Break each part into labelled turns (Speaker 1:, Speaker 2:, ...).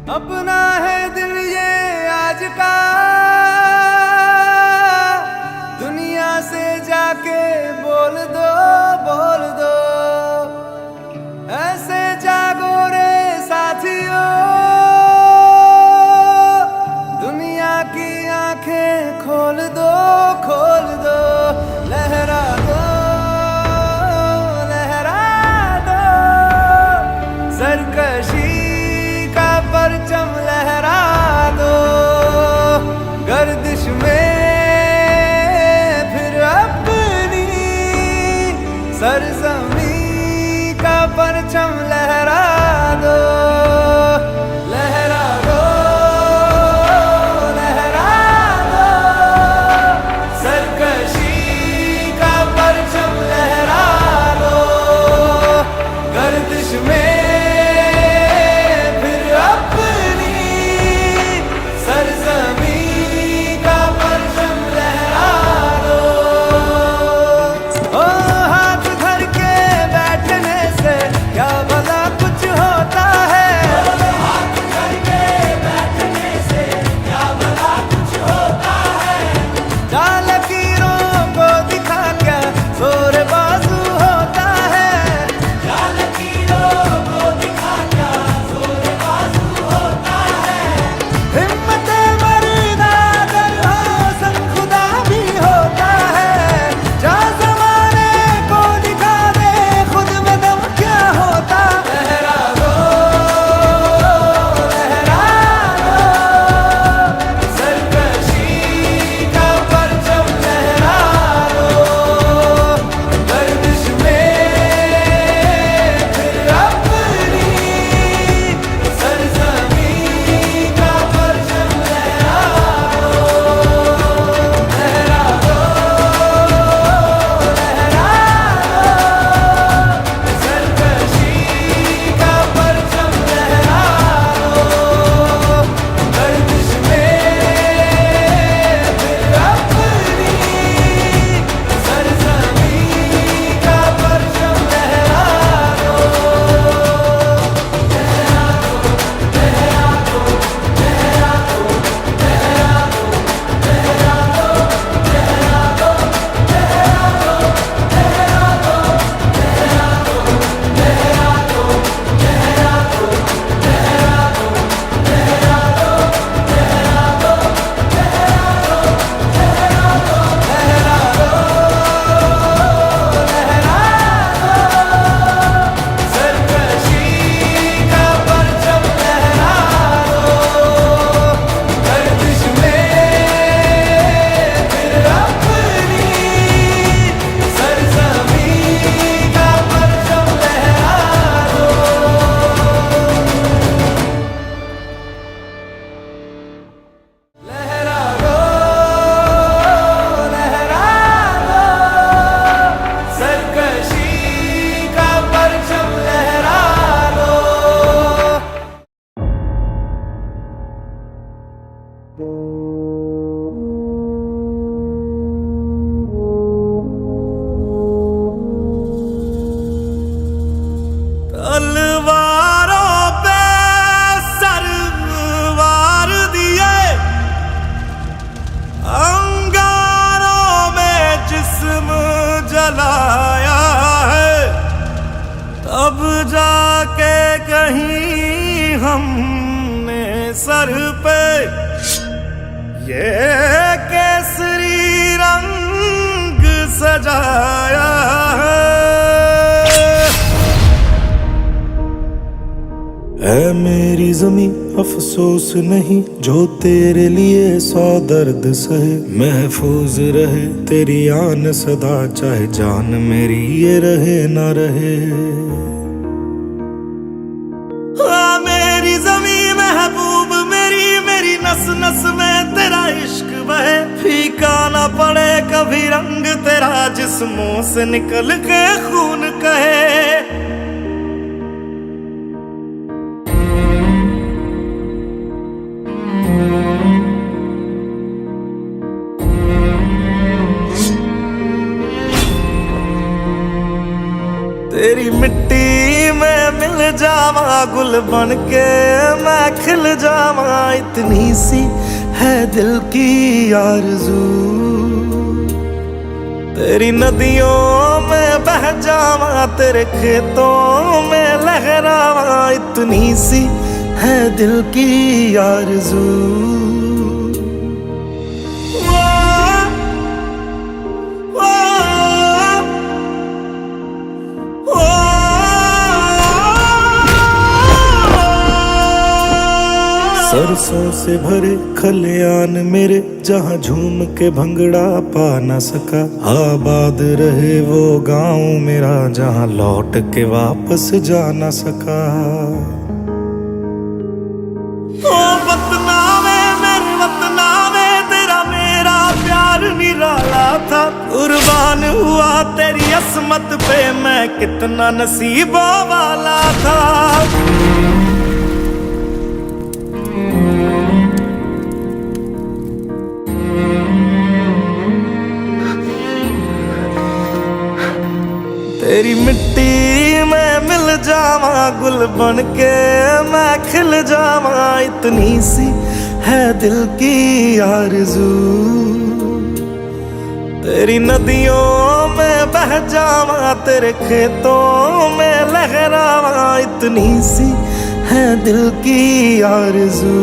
Speaker 1: अपना है दिल ये आज का, दुनिया से जाके बोल दो, बोल दो। ऐसे जागो रे साथियों, दुनिया की आंखें खोल दो, खोल दो। लहरा दो, लहरा दो, सरकशी का परचम लहरा दो। गर्दिश में फिर अपनी सरजमी का परचम लहरा दो। लहरा दो, लहरा दो, सरकशी का परचम लहरा दो। गर्दिश में जलाया है, तब जाके कहीं हमने सर पे ये केसरी रंग सजाया है।
Speaker 2: है मेरी जमी अफसोस नहीं, जो तेरे लिए 100 दर्द सहे। महफूज रहे तेरी आन सदा, चाहे जान मेरी ये रहे ना रहे।
Speaker 1: मेरी जमी महबूब मेरी, मेरी नस नस में तेरा इश्क बहे। फीका ना पड़े कभी रंग तेरा, जिस्मों से निकल के खून कहे। तेरी मिट्टी में मिल जावा गुल बन के मैं खिल जावा, इतनी सी है दिल की आरज़ू। तेरी नदियों में बह जावा, तेरे खेतों में लहरावा, इतनी सी है दिल की आरज़ू।
Speaker 2: सरसों से भरे खलियान मेरे, जहाँ झूम के भंगड़ा पा न सका। आबाद रहे वो गांव मेरा, जहाँ लौट के वापस जा न सका।
Speaker 1: ओ वतना वे मेरे वतना वे, तेरा मेरा प्यार निराला था। कुर्बान हुआ तेरी असमत पे, मैं कितना नसीबों वाला था। तेरी मिट्टी में मिल जावा, गुल बन के मैं खिल जावा, इतनी सी है दिल की आरज़ू। तेरी नदियों में बह जावा, तेरे खेतों में लहरावा, इतनी सी है दिल की आरज़ू।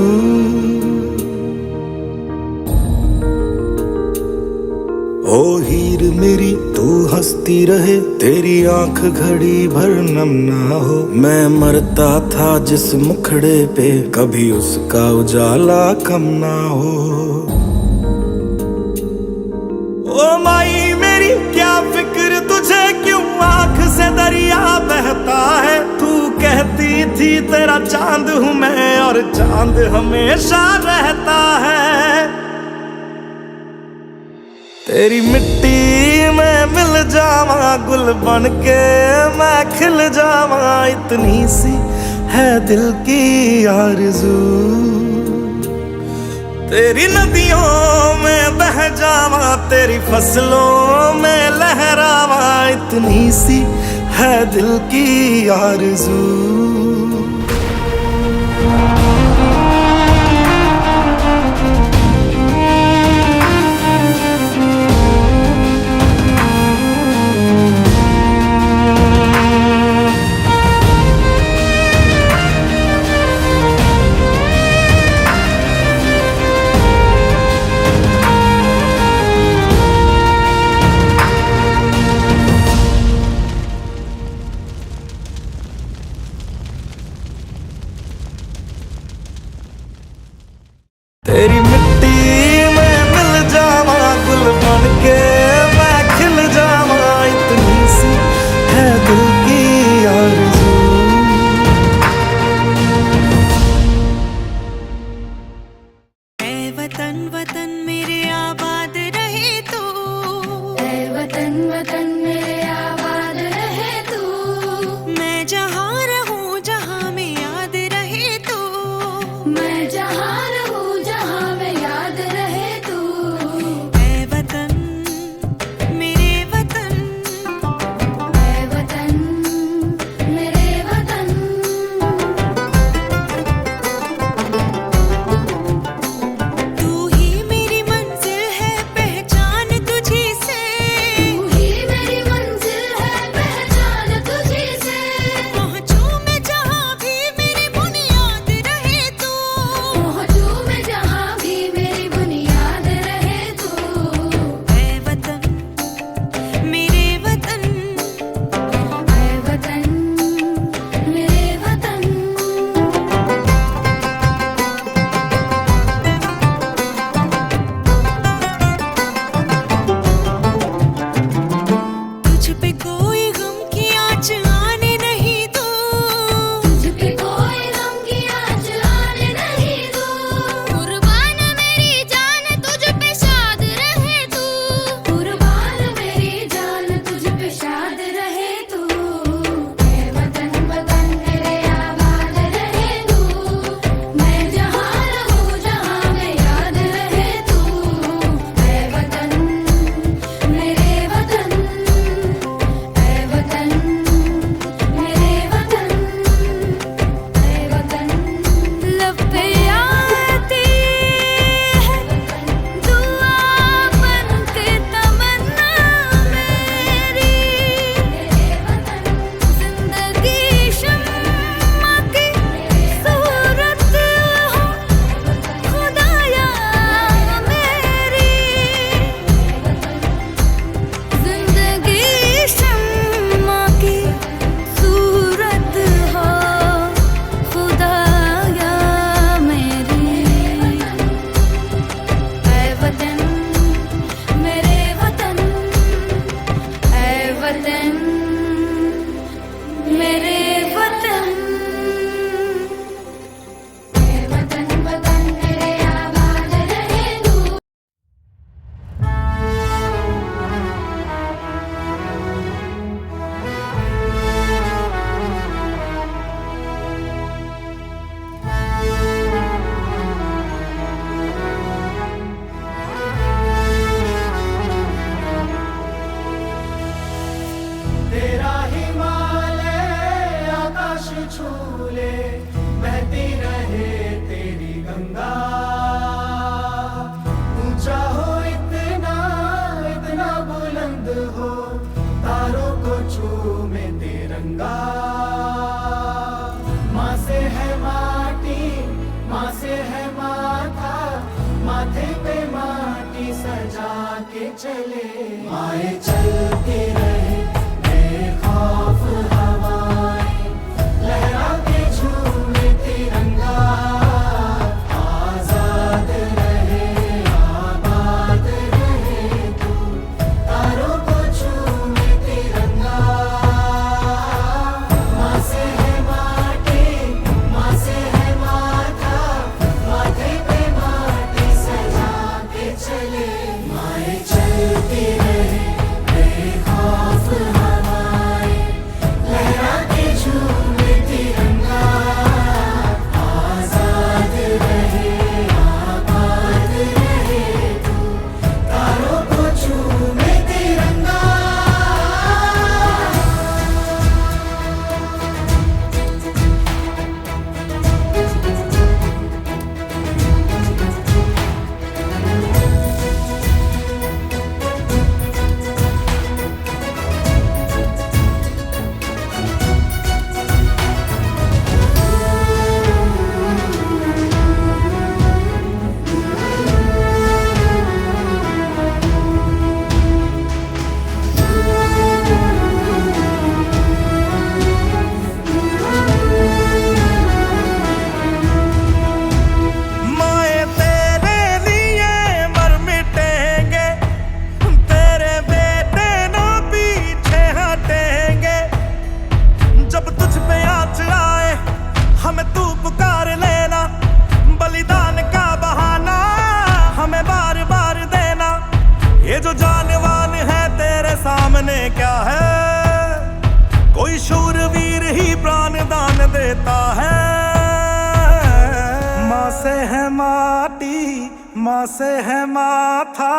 Speaker 2: ओ हीर मेरी तू हंसती रहे, तेरी आंख घड़ी भर नम ना हो। मैं मरता था जिस मुखड़े पे, कभी उसका उजाला कम ना हो।
Speaker 1: ओ माई मेरी क्या फिक्र तुझे, क्यों आंख से दरिया बहता है। तू कहती थी तेरा चांद हूँ मैं, और चांद हमेशा रहता है। तेरी मिट्टी में मिल जावा, गुल बन के मैं खिल जावा, इतनी सी है दिल की आरज़ू। तेरी नदियों में बह जावा, तेरी फसलों में लहरावा, इतनी सी है दिल की आरज़ू। तेरी मिट्टी में मिल जावा, गुल बन के मैं खिल जावा, इतनी सी है दिल की आरज़ू।
Speaker 3: ऐ वतन वतन मेरे आबाद रहे तू,
Speaker 4: ऐ वतन वतन मेरे आबाद रहे तू।
Speaker 3: मैं जहाँ रहूँ जहाँ में याद रहे तू,
Speaker 4: मैं जहाँ रहूँ जहाँ में याद रहे तू।
Speaker 3: ऐ वतन मेरे वतन,
Speaker 4: ऐ वतन मेरे वतन।
Speaker 3: तू ही मेरी मंजिल है, पहचान तुझी से।
Speaker 4: तू ही मेरी के चले माए चलती रहे बेखौफ हवाएं लहरा के झूमे तिरंगा आजाद रहे आबाद रहे तू तारों को झूमे तिरंगा माँ से है माटी माँ से है माथा माथे पे माटी सजा के चले माए चलती रहे बेखौफ हवाएं लहरा के झूमे तिरंगा आजाद रहे आबाद रहे तू तारों को झूमे तिरंगा
Speaker 1: माए तेरे लिए मर मिटेंगे तेरे बेटे ना पीछे हटेंगे जब तुझ पे आँच आए हमें तू पुकार लेना बलिदान का बहाना हमें बार बार देना ये जो जानवान है तेरे सामने क्या है कोई शूरवीर ही प्राण दान देता है माँ से है माटी माँ से है माथा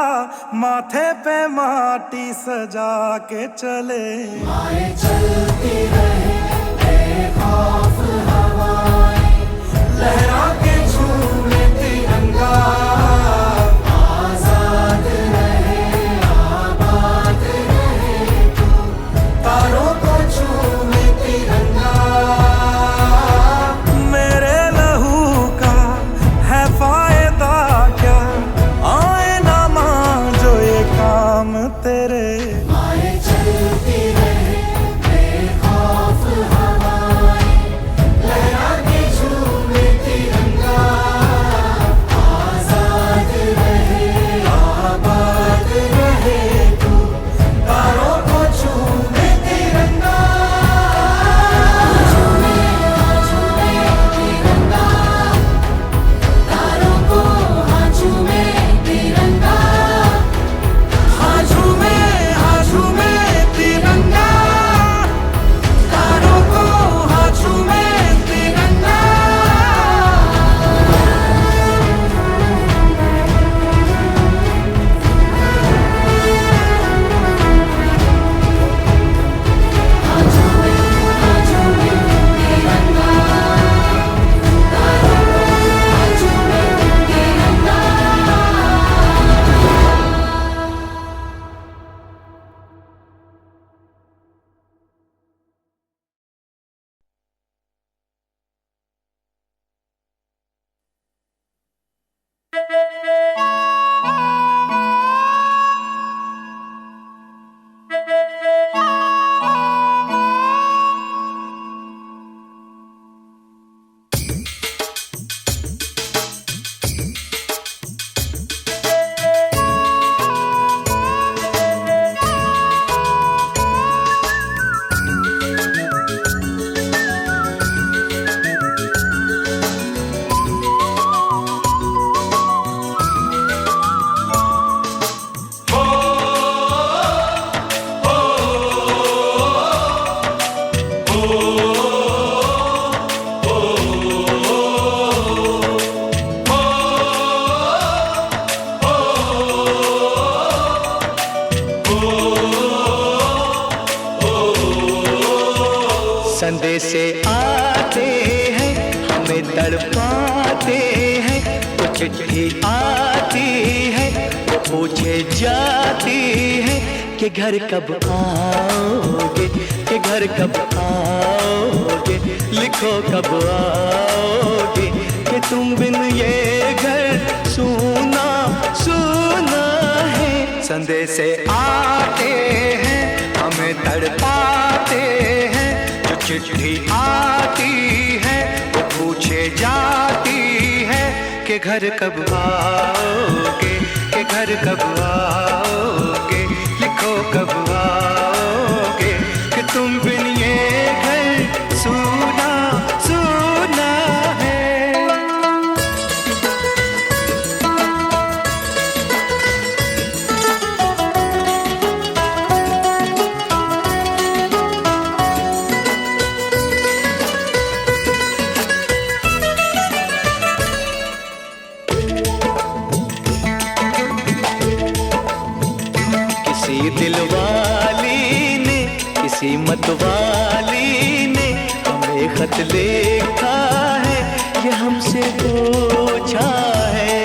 Speaker 1: माथे पे माटी सजा के चले
Speaker 4: माए चलती रहे बेखौफ हवाएं लहरा के झूमे तिरंगा आजाद रहे आबाद रहे तू तारों को झूमे तिरंगा
Speaker 1: मेरे लहू का है फायदा क्या आए ना मां जो ये काम तेरे
Speaker 4: माए चलती रहे बेखौफ हवाएं लहरा के झूमे तिरंगा आजाद रहे आबाद रहे तू तारों को झूमे तिरंगा झूमे तिरंगा तारों को हाँ झूमे तिरंगा
Speaker 1: हाँ झूमे तिरंगा तारों को हाँ झूमे तिरंगा
Speaker 4: हाँ झूमे तिरंगा तारों को हाँ झूमे तिरंगा
Speaker 5: संदेशे आते हैं हमें तड़पाते हैं कुछ चिट्ठी आती है वो पूछे जाती है कि घर कब आओगे कि घर कब आओगे लिखो कब आओगे कि तुम बिन ये घर सूना सूना है संदेश आते हैं हमें तड़पाते हैं, जो चिट्ठी आती है वो पूछे जाती है कि घर कब आओगे, कि घर कब आओगे, लिखो कब आओगे, कि तुम बिन ये घर सूना सूना है। किसी दिलवाली ने, किसी मतवाली ने हमें खत लिखा है, ये हमसे पूछा है।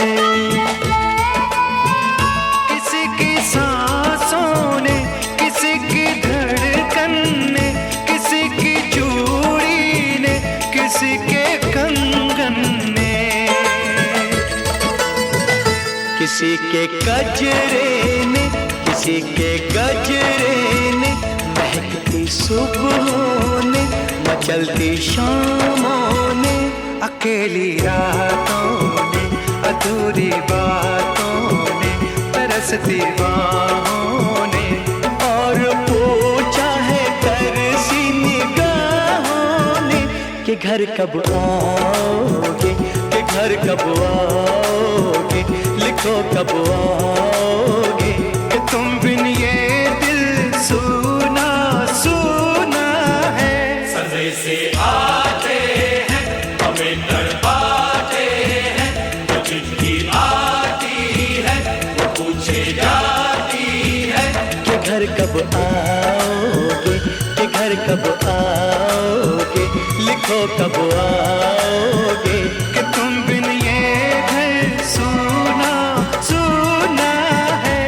Speaker 5: किसी की सांसों ने, किसी की धड़कन ने, किसी की चूड़ी ने, किसी के कंगन ने, किसी के गजरे ने, किसी के गजरे ने, महकती सुबहों ने, मचलती शामों ने, अकेली रातों ने, अधूरी बातों ने, तरसती बाहों ने, और पूछा है तरसी निगाहों ने कि घर कब आओगे, कि घर कब आओगे, लिखो कब आओगे, कि तुम बिन ये दिल सूना सूना है।
Speaker 1: संदेश आते हैं हमें तड़पाते हैं, जो चिट्ठी आती है वो पूछे जाती है
Speaker 5: कि घर कब आओगे, कि घर कब आओगे, लिखो कब आओगे, कि तुम बिन ये घर सूना सूना है।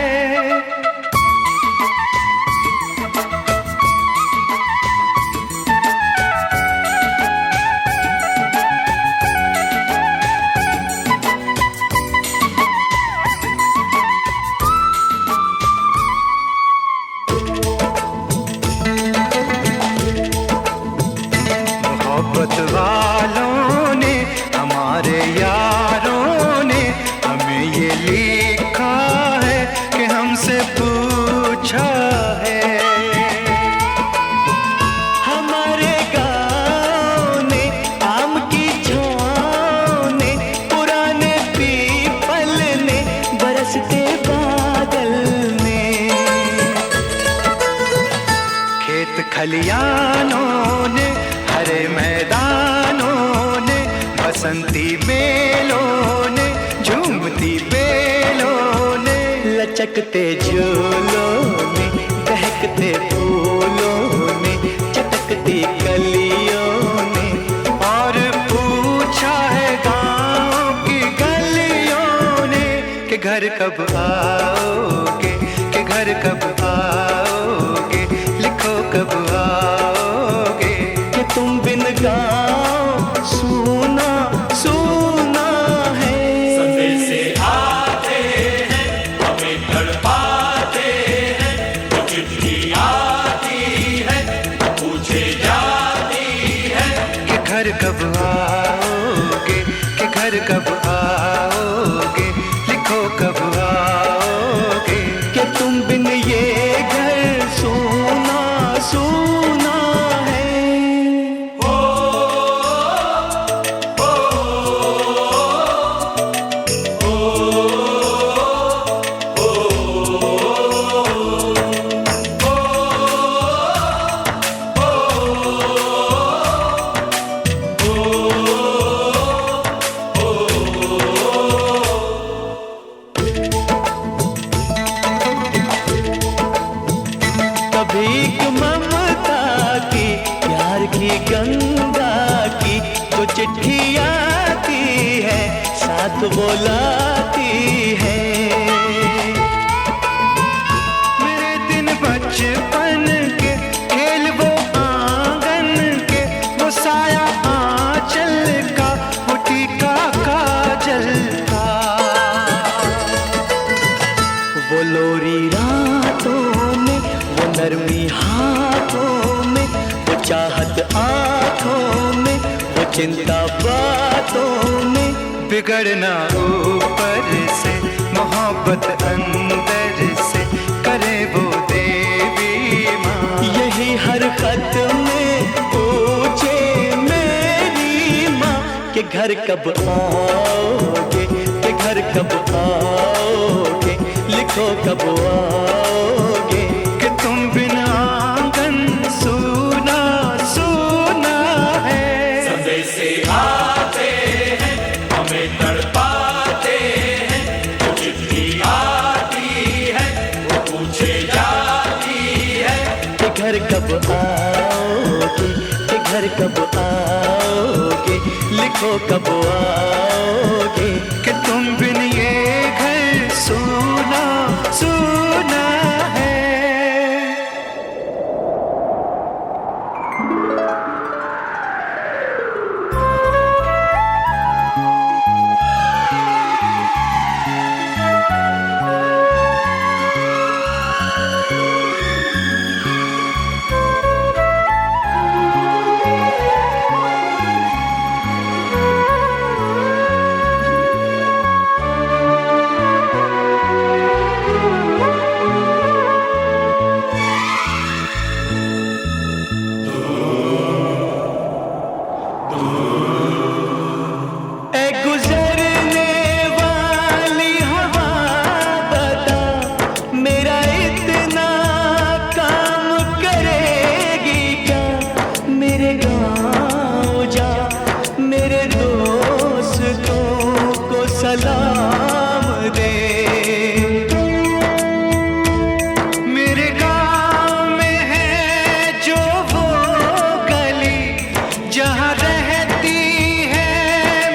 Speaker 5: मोहब्बत वालों ने, हमारे यारों ने हमें ये लिखा है कि हमसे पूछा है। हमारे गाँव ने, आम की छाँव ने, पुराने पीपल ने, बरसते बादल ने, खेत खलियानों ने, हरे मैदानों ने, बसंती बेलों ने, झूमती बेलों ने, लचकते झूलों ने, बहकते फूलों ने, चटकती कलियों ने, और पूछा है गाँव की गलियों ने कि घर कब आओगे, कि घर कब आओगे, लिखो कब आओगे, कि तुम बिन गाँव सूना सूना है।
Speaker 1: संदेश आते हैं हमें तड़पाते हैं, जो चिट्ठी आती है वो पूछे जाती है
Speaker 5: कि घर कब आओगे, कि घर कब आओगे, लिखो कब आओगे, कि तुम बिन ये घर सूना सूना है। भीख ममता की, प्यार की गंगा की, जो चिट्ठी आती है साथ बुलाती है। मेरे दिन बचपन के खेल वो आंगन के, वो साया आंचल का, वो टीका काजल का, वो लोरी रातों में, वो नरमी हाथों में, वो चाहत आँखों में, वो चिंता बातों में। बिगड़ना ऊपर से, मोहब्बत अंदर से, करे वो देवी माँ। यही हर खत में पूछे मेरी माँ कि घर कब आओगे, कि घर कब आओगे, लिखो कब आओगे। कि तुम बिना आंगन सूना सूना है।
Speaker 1: संदेशे आते हैं, हमें तड़पाते हैं, वो चिट्ठी आती है, वो पूछे जाती है
Speaker 5: कि घर कब आओगे, कि घर कब आओगे, लिखो कब आओगे। कि तुम बिन ये घर सूना सूना है। सलाम दे। मेरे गाँव में है जो वो गली जहाँ रहती है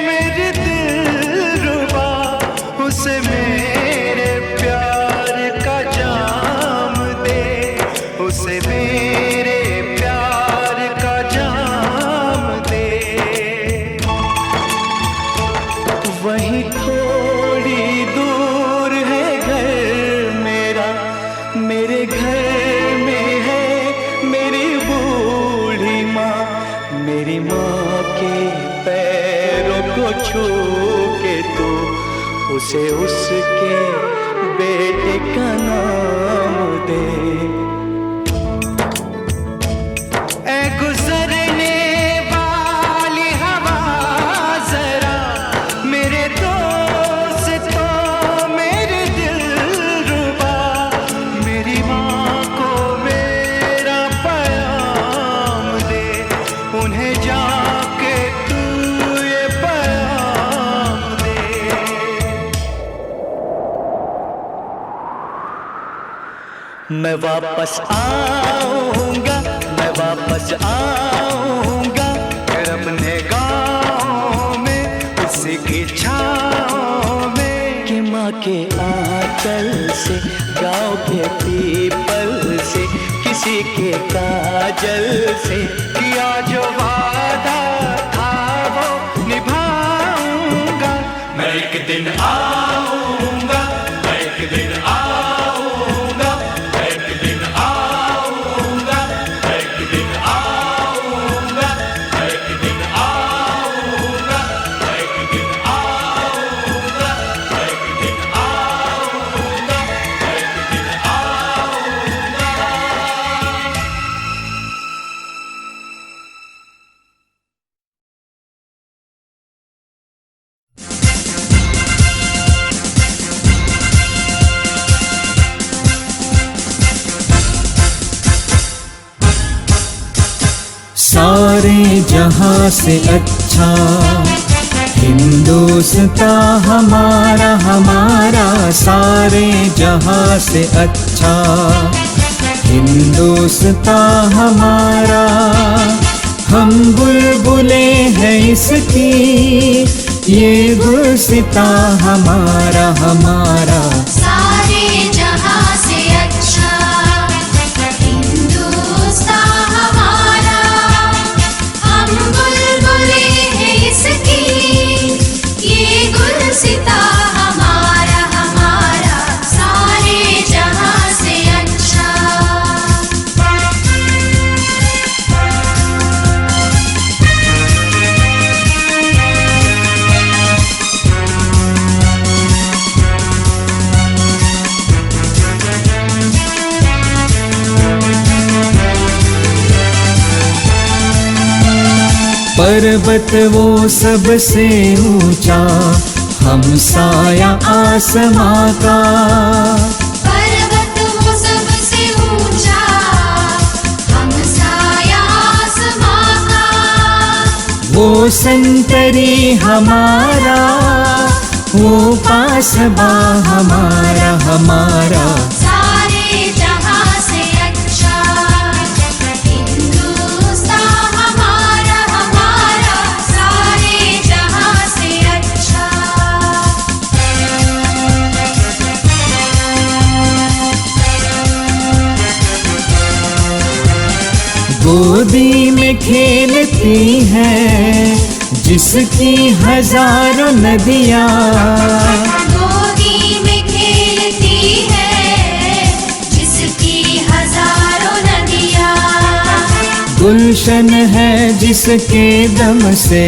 Speaker 5: मेरी दिलरुबा, उसे मेरे प्यार का जाम दे, उसे मेरे प्यार का जाम दे। वहीं थोड़ी दूर है घर मेरा, मेरे घर में है मेरी बूढ़ी माँ। मेरी माँ के पैरों को छू के तू उसे उसके बेटे का नाम दे। ऐ गुजरने वाली हवा जरा मेरे दोस्तों मेरे दिलरुबा, मेरी माँ को मेरा पैगाम दे, उन्हें जाके तू ये पैगाम दे। मैं वापस आऊंगा, मैं वापस आऊंगा फिर अपने गाँव में उसी की छाँव में। कि माँ के आंचल से, गाँव के पीपल से, किसी के काजल से किया जो वादा था वो निभाऊंगा।
Speaker 1: मैं एक दिन आऊंगा, मैं एक दिन आऊंगा, मैं एक दिन आऊंगा, मैं एक दिन आऊंगा, मैं एक दिन आऊंगा, मैं एक दिन आऊंगा, मैं एक दिन आऊंगा, मैं एक दिन आऊंगा।
Speaker 6: सारे जहां से अच्छा हिंदुस्तां हमारा, हमारा सारे जहां से अच्छा हिंदुस्तां हमारा। हम बुलबुले हैं इसकी, ये गुलसितां हमारा, हमारा।
Speaker 4: सारे जहां से अच्छा हिंदुस्तां हमारा, हम बुलबुले हैं इसकी, ये गुलसितां हमारा, हमारा। सारे
Speaker 6: पर्वत वो सबसे ऊंचा, हम साया आसमां का।
Speaker 4: पर्वत वो सबसे ऊंचा, हम साया आसमां का।
Speaker 6: वो संतरी हमारा, वो पासबा हमारा हमारा।
Speaker 4: सारे जहां से अच्छा हिंदुस्तान हमारा हमारा, सारे जहां से अच्छा।
Speaker 6: गोदी में खेलती है जिसकी हजारों नदियाँ,
Speaker 4: गोदी में खेलती है जिसकी हजारों नदियाँ।
Speaker 6: गुलशन है जिसके दम से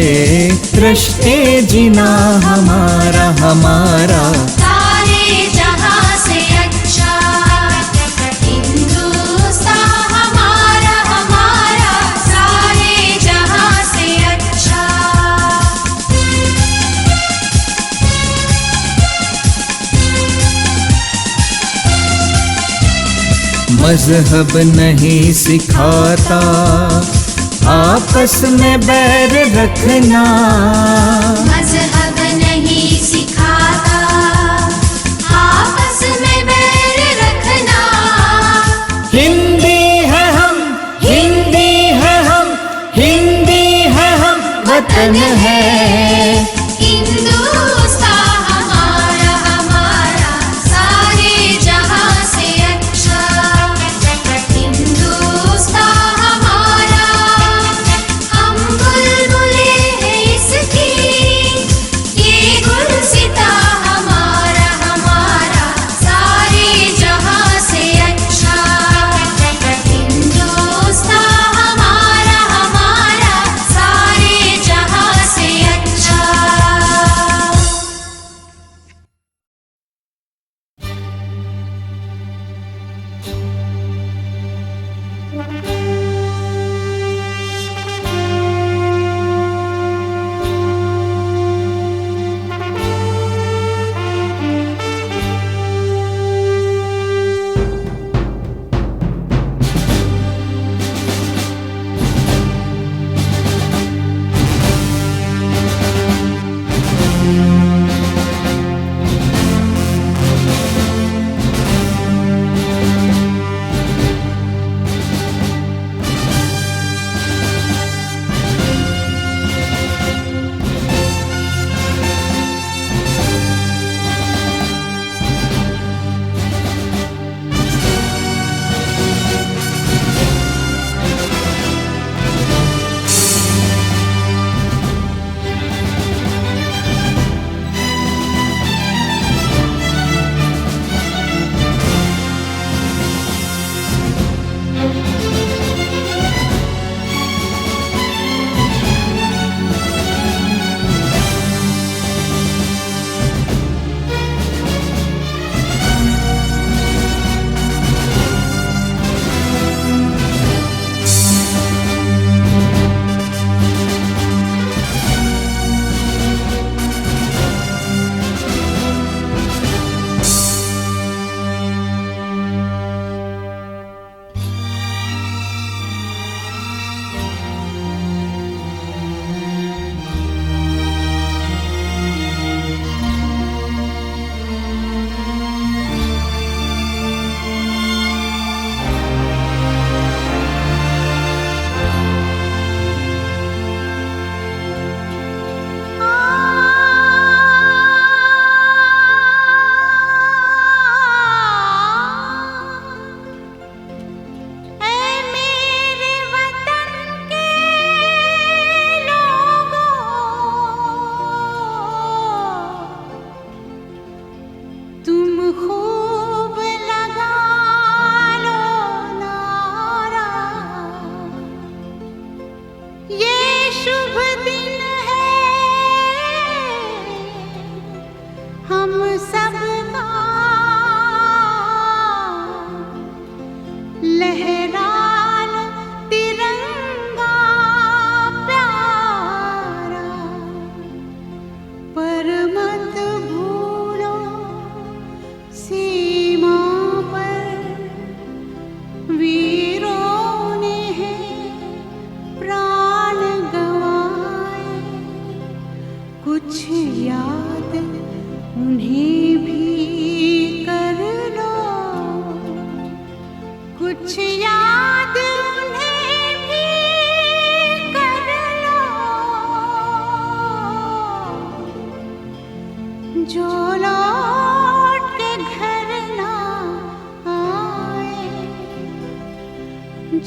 Speaker 6: रश्ते जिना हमारा हमारा।
Speaker 4: सारे जहां से अच्छा हिंदुस्तान हमारा हमारा, सारे जहां से अच्छा।
Speaker 6: मजहब नहीं सिखाता आपस में बैर रखना,
Speaker 4: मजहब नहीं सिखाता आपस में बैर रखना।
Speaker 6: हिंदी है हम, हिंदी है हम, हिंदी है हम, वतन है
Speaker 4: हिंदुस्तान हमारा हमारा, सारे जहां से अच्छा हिंदुस्तान हमारा। हम बुलबुले हैं इसकी, ये गुलसिता हमारा हमारा, सारे जहां से अच्छा हिंदुस्तान हमारा हमारा, सारे जहां से अच्छा।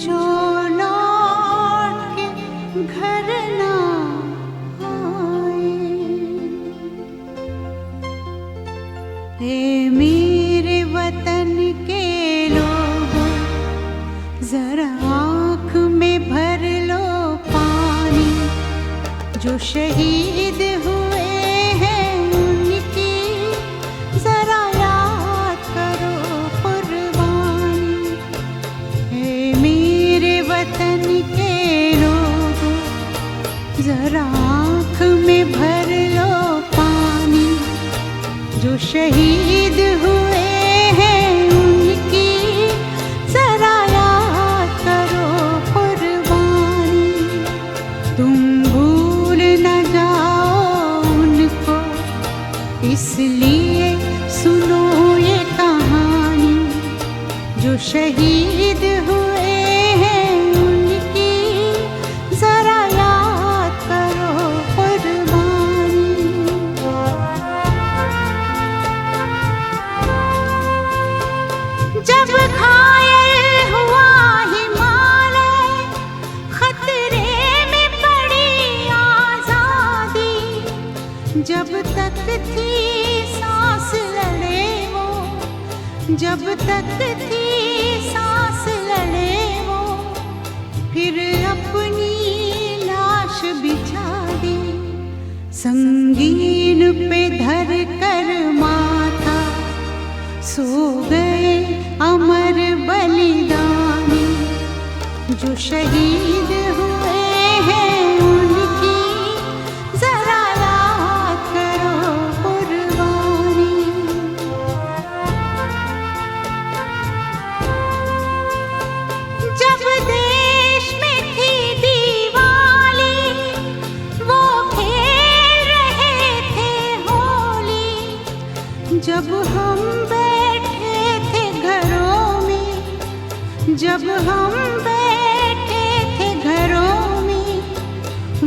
Speaker 3: जो लौट के घर ना आए। ए मेरे वतन के लोगों, जरा आँख में भर लो पानी। जो शहीद हुए हैं उनकी जरा याद करो कुर्बानी। ए मेरे वतन के लोगों, जरा आँख में भर लो पानी। जो शहीद हुए हैं उनकी जरा याद करो कुर्बानी। तुम भूल न जाओ उनको, इसलिए सुनो ये कहानी। जो शहीद हुए हैं उनकी जरा याद करो कुर्बानी। जब घायल हुआ हिमालय, खतरे में पड़ी आजादी। जब तक थी सांस लड़े वो, जब तक थी सांस लड़े वो, फिर अपनी लाश बिछा दी। संगीन पे धर कर माथा, सो गए अमर बलिदानी। जो शहीद हुए हैं उनकी जरा याद करो कुर्बानी। जब देश में थी दिवाली, वो खेल रहे थे होली। जब हम बैठे थे घरों में, जब हम बैठे थे घरों में,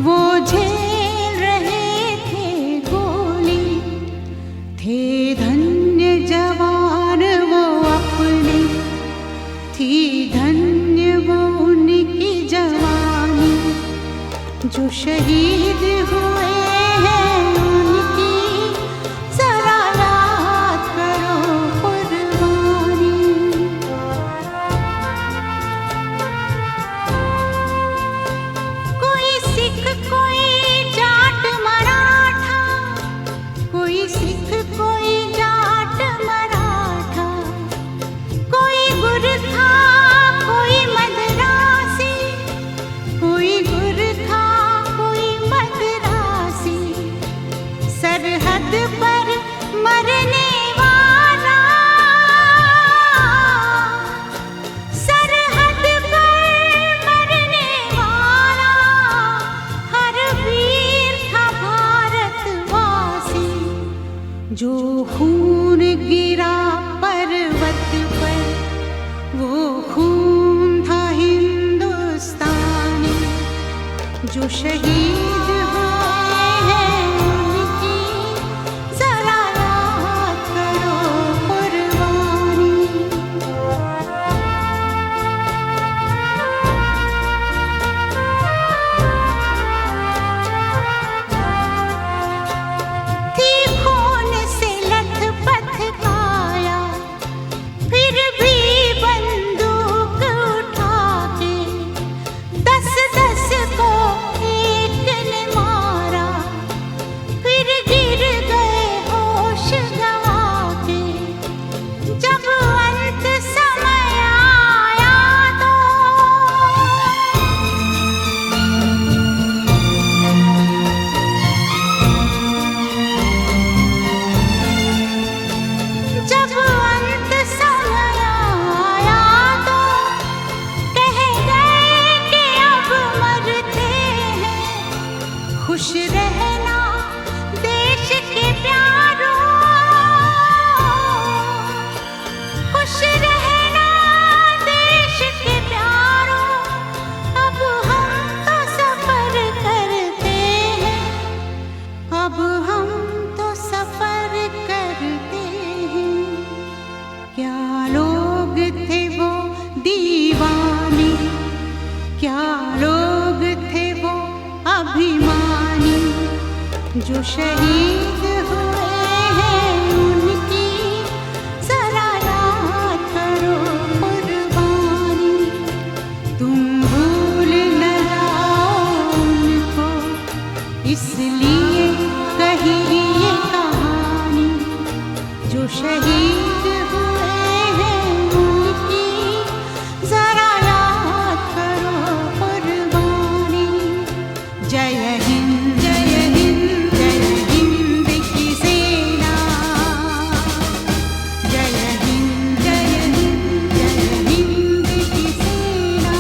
Speaker 3: वो झेल रहे थे गोली। थे धन्य जवान वो अपने, थी धन्य वो उनकी जवानी। जो शहीद हुए हैं उनकी जरा याद करो कुर्बानी। कोई सिख कोई जाट मराठा, कोई सिख कोई जाट मराठा। कोई गुरखा कोई मद्रासी, कोई गुरखा कोई मद्रासी। सरहद पर मरने वाला, सरहद पर मरने वाला, हर वीर था भारतवासी। जो खून गिरा पर्वत पर, वो खून था हिंदुस्तानी। जो शहीद हुए हैं उनकी जरा याद करो कुर्बानी। थी खून से लथपथ काया, फिर भी बंदूक उठा के 10-10 को एक ने मारा। फिर गिर गए होश गंवा के। जब अंत समय आया तो जब अंत समय आया तो कह गए कि अब मरते हैं। खुश रहना देश के प्यारों, खुश रहना देश के प्यारों। अब हम तो सफर करते हैं, अब हम तो सफर करते हैं। क्या लोग थे वो दीवाने, जो शहीद हुए हैं उनकी जरा याद करो कुर्बानी। तुम भूल न जाओ उनको, इसलिए कही ये कहानी। जो शहीद हुए हैं उनकी जरा याद करो कुर्बानी। जय हिंद जय हिंद जय हिंद की सेना। जय हिंद जय हिंद जय हिंद की सेना।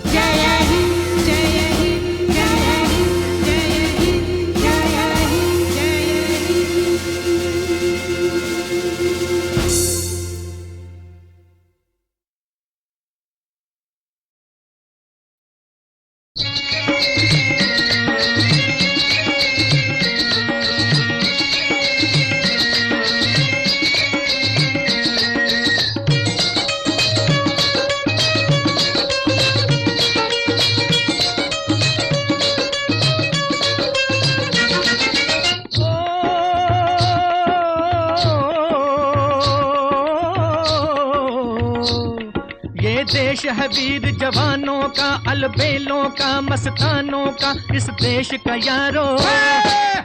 Speaker 3: जय हिंद जय हिंद जय हिंद जय हिंद जय हिंद जय हिंद।
Speaker 5: ये देश है वीर जवानों का, अलबेलों का, मस्तानों का। इस देश का यारो,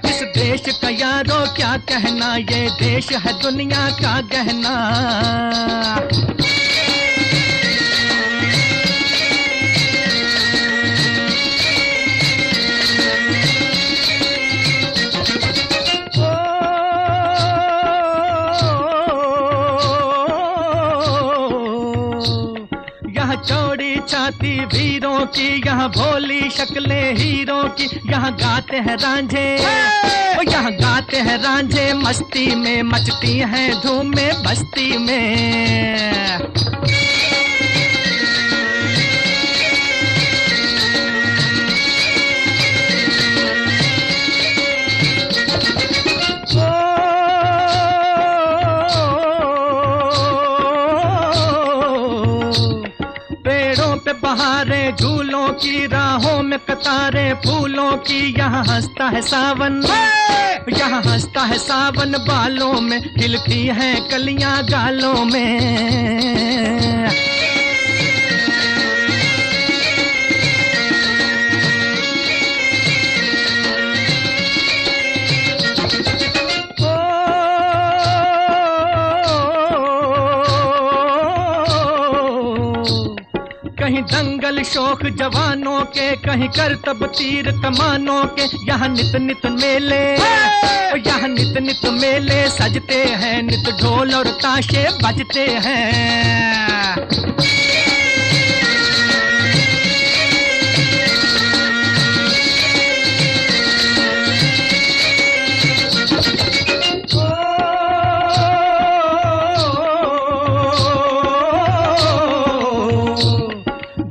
Speaker 5: इस देश का यारो क्या कहना। ये देश है दुनिया का गहना। यहाँ चौड़ी छाती वीरों की, यहाँ भोली शक्लें हीरों की। यहाँ गाते हैं रांझे, यहाँ गाते हैं रांझे मस्ती में। मचती हैं धूमें बस्ती में। पेड़ों पे बहारें झूलों की, राहों में कतारें फूलों की। यहाँ हंसता है सावन, यहाँ हंसता है सावन बालों में। खिलती हैं कलियां गालों में। कहीं दंगल शौक जवानों के, कहीं करतब तीर कमानों के। यहाँ नित नित मेले, यहाँ नित नित मेले सजते हैं। नित ढोल और ताशे बजते हैं।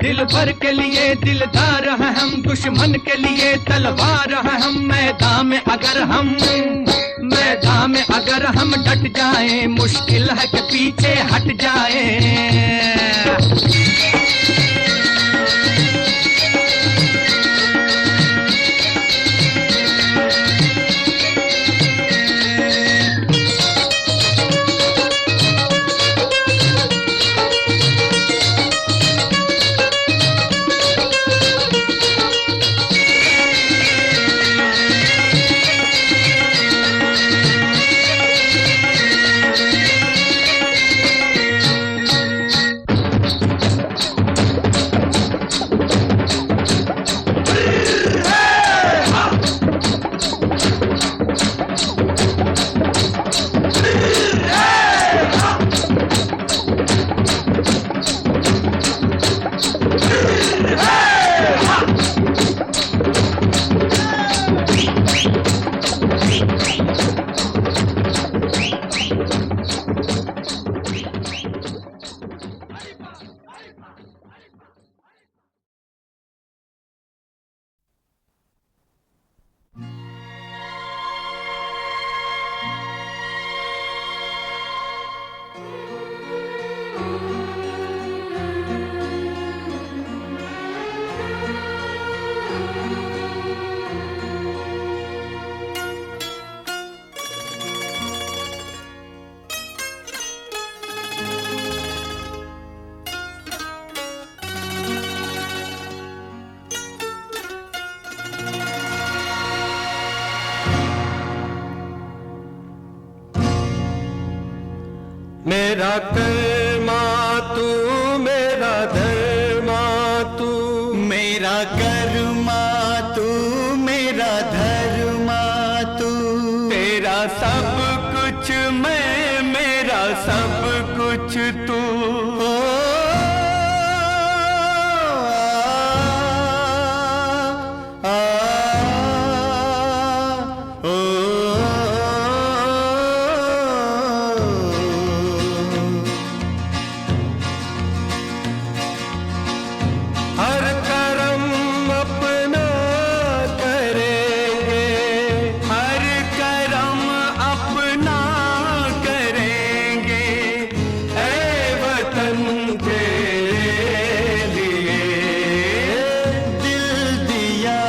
Speaker 5: दिल भर के लिए दिलदार हैं हम, दुश्मन के लिए तलवार हैं हम। मैदान में अगर हम डट जाएं, मुश्किल है कि पीछे हट जाएं।
Speaker 7: मेरा कर्मा तू मेरा धर्मा तू,
Speaker 1: मेरा कर्मा तू मेरा धर्मा तू,
Speaker 7: तेरा सब कुछ मैं मेरा सब कुछ तू।
Speaker 1: ओ, आ, ओ,
Speaker 7: हर कर्म अपना करेंगे, हर कर्म अपना करेंगे, ऐ वतन तेरे लिए।
Speaker 1: दिल दिया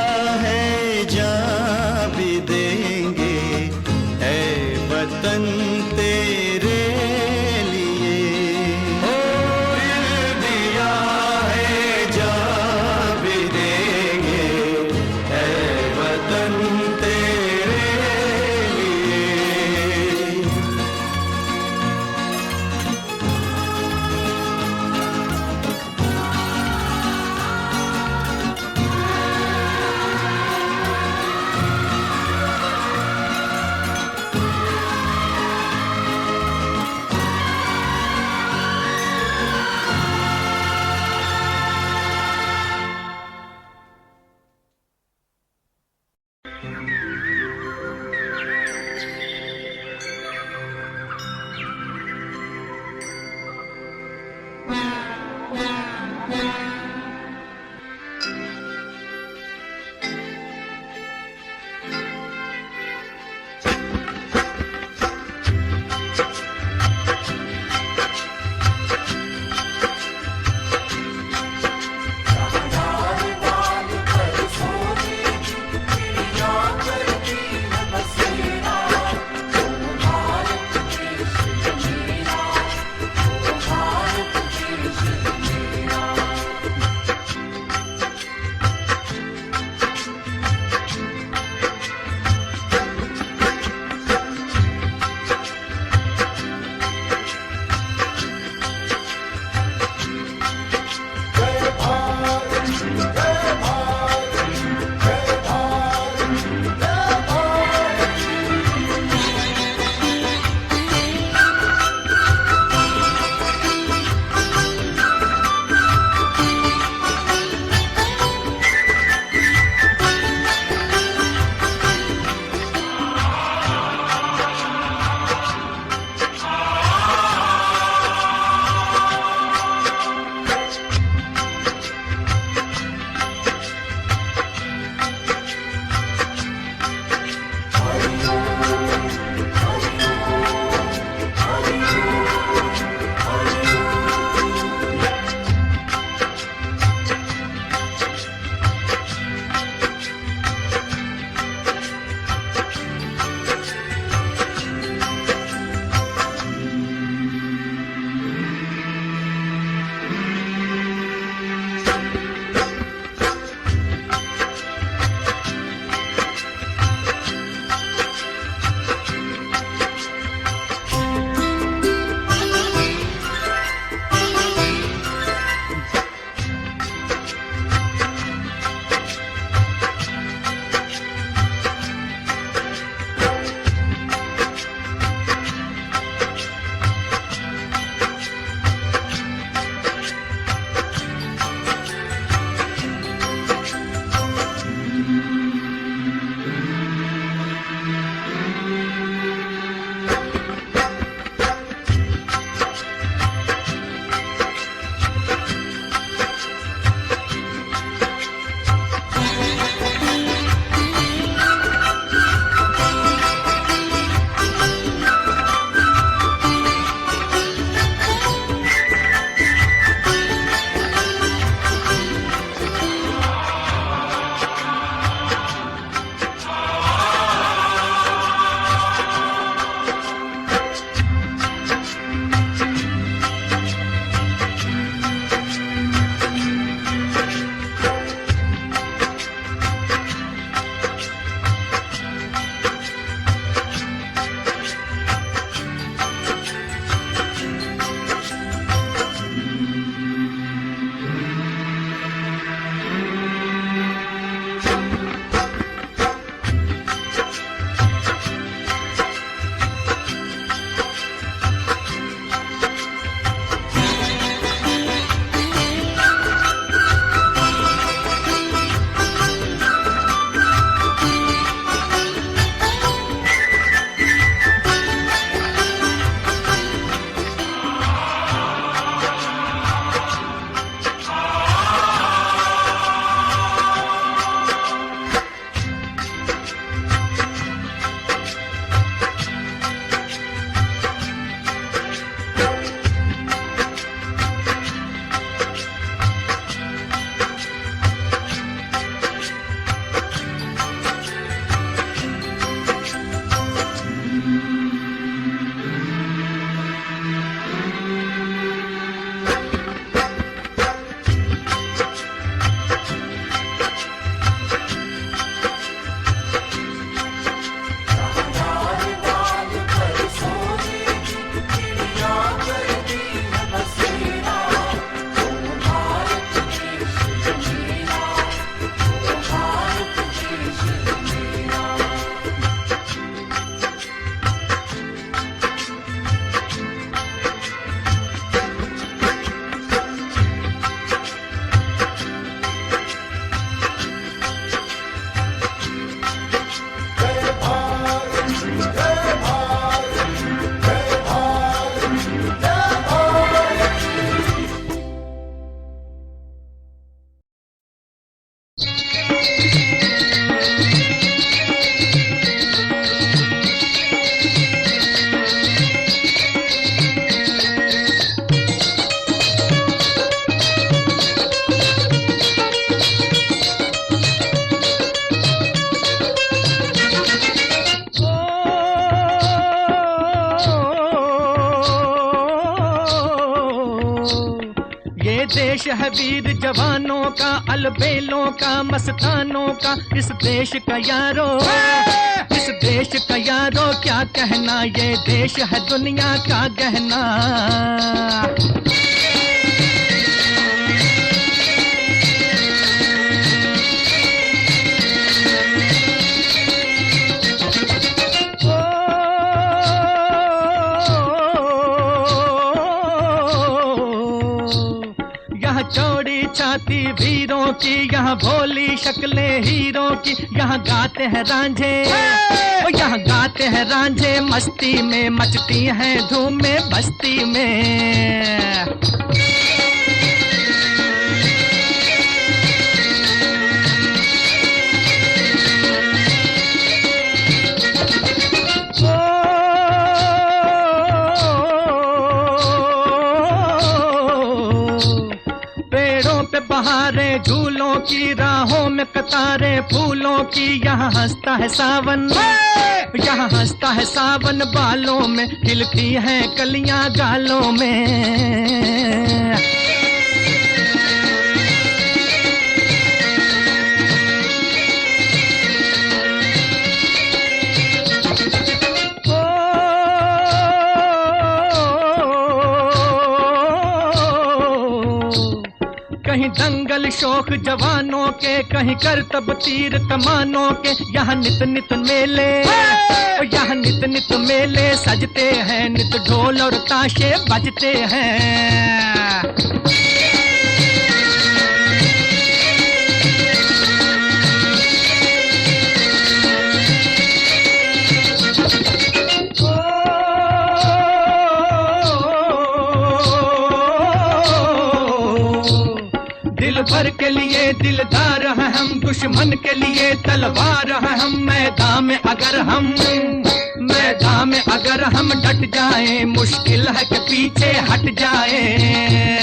Speaker 1: है जान भी देंगे, है वतन तेरे लिए।
Speaker 7: ओ दिल दिया है जान भी देंगे, ऐ वतन तेरे लिए।
Speaker 5: देश है वीर जवानों का, अलबेलों का, मस्तानों का, इस देश का यारो, इस देश का यारो क्या कहना, ये देश है दुनिया का गहना। यहाँ चौड़ी छाती वीरों की, यहाँ भोली शक्लें हीरों की, यहाँ गाते हैं रांझे, यहाँ गाते हैं रांझे मस्ती में, मचती हैं धूमें बस्ती में। बहारे झूलों की, राहों में कतारे फूलों की, यहाँ हंसता है सावन, यहाँ हंसता है सावन बालों में, खिलती हैं कलियां गालों में। कहीं दंगल शौक जवानों के, कहीं करतब तीर कमानों के, यहाँ नित नित मेले, यहाँ नित नित मेले सजते हैं, नित ढोल और ताशे बजते हैं। दिल भर के लिए दिलदार हैं हम, दुश्मन के लिए तलवार हैं हम, मैदान में अगर हम डट जाएं, मुश्किल है कि पीछे हट जाएं।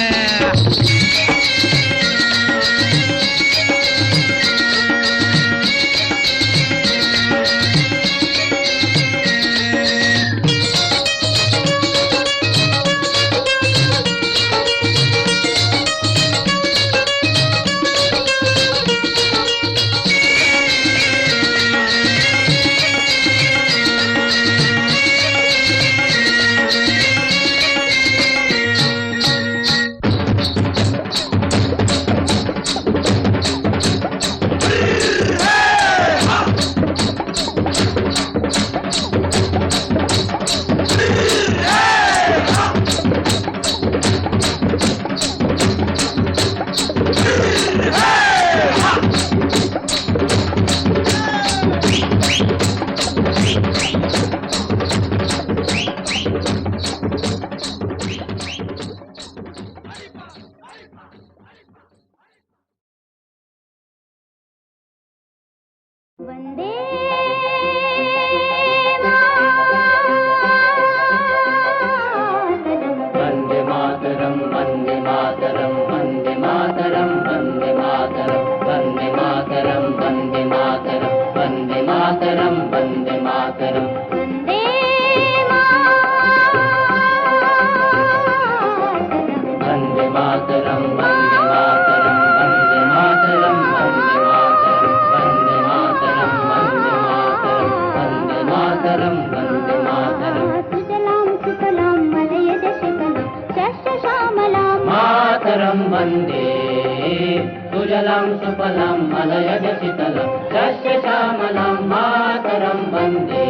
Speaker 8: सुजलां सुफलां मलयज शीतलं सस्यश्यामलां मातरं वन्दे।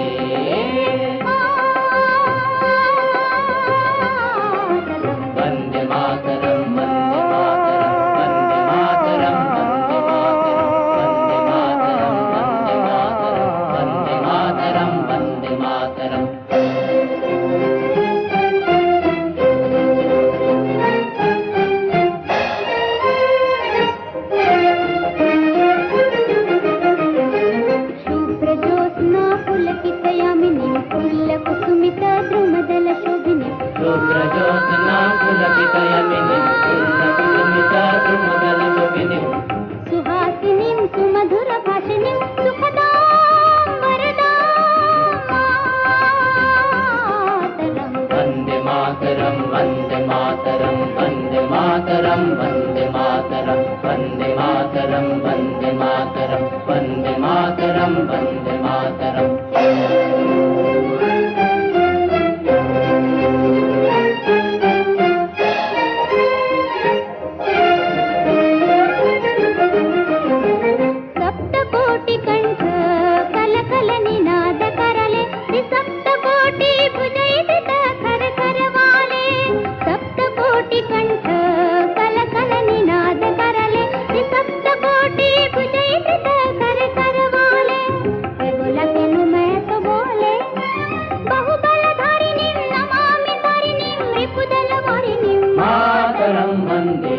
Speaker 8: वन्दे मातरं वन्दे मातरं वन्दे मातरं वन्दे मातरं वन्दे मातरं वन्दे मातरं सुहासिनीं सुमधुर भाषिणीं सुखदां वरदां मातरं वन्दे मातरं वन्दे मातरं वन्दे मातरं मातरम वंदे मातरम वंदे मातरम वंदे मातरम वंदे मातरम वंदे मातरम। सप्तकोटि कंठ कल कल निनाद करले सप्तकोटि भुजैत खर खर वाले। सप्तकोटि कंठ कल कल निनाद करले सप्तकोटि भुजैत खर खर वाले। बोला तेनु मैं तो बोले बहुबलधारिणी नमामि तारिणी रिपुदलवारिणी मातरम वंदे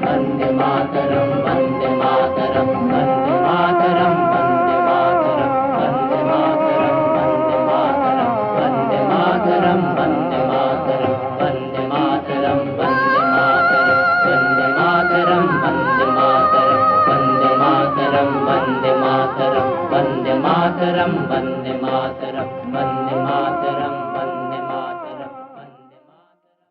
Speaker 8: वंदे मातरम वंदे मातरम वंदे मातरम वंदे मातरम वंदे मातरम वंदे मातरम वंदे मातरम वंदे मातरम वंदे मातरम वंदे मातरम वंदे मातरम वंदे मातरम वंदे मातरम वंदे मातरम वंदे मातरम वंदे मातरम वंदे मातरम।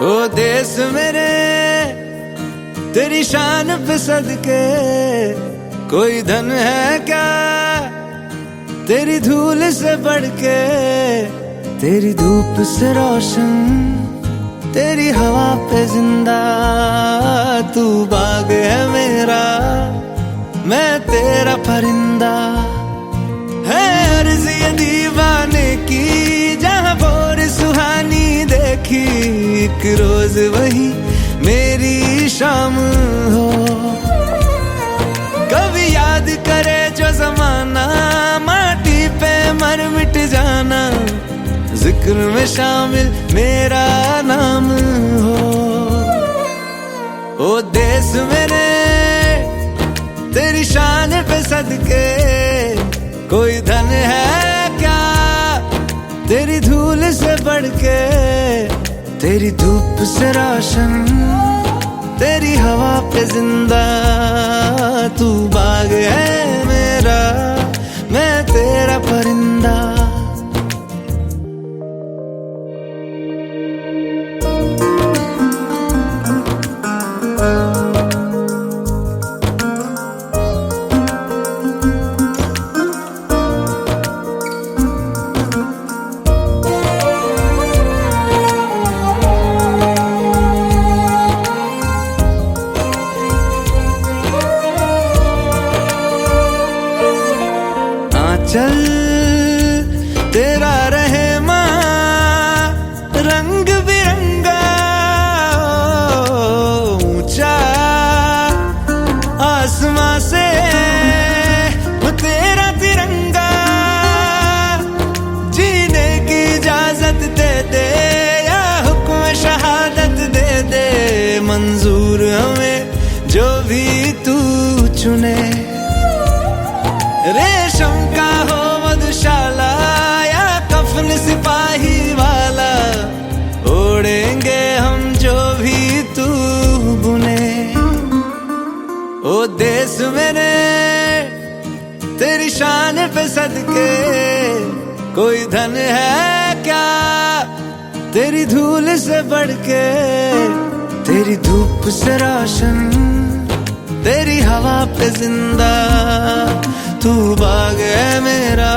Speaker 1: ओ देश मेरे तेरी शान पे सदके कोई धन है क्या तेरी धूल से बढ़ के। तेरी धूप से रोशन तेरी हवा पे जिंदा तू बाग है मेरा मैं तेरा परिंदा। है अर्ज़ ये दीवाने की जहाँ भोर सुहानी देखी एक रोज वही मेरी शाम हो। कभी याद करे जो जमाना माटी पे मर मिट जाना जिक्र में शामिल मेरा नाम हो। ओ देश मेरे तेरी शान पे सदके कोई धन है क्या तेरी धूल से बढ़ के। तेरी धूप से रोशन तेरी हवा पे जिंदा तू बाग है मेरा मैं तेरा परिंदा। चल तेरा रहे माँ रंग बिरंगा ऊंचा आसमां से वो तेरा तिरंगा। जीने की इजाजत दे दे या हुक्म शहादत दे दे मंजूर हमें जो भी तू चुने। रेशम का हो मधुशाला या कफन सिपाही वाला ओढ़ेंगे हम जो भी तू बुने। ओ देश मेरे तेरी शान पे सदके कोई धन है क्या तेरी धूल से बढ़ के। तेरी धूप से रोशन तेरी हवा पे जिंदा तू बाग है मेरा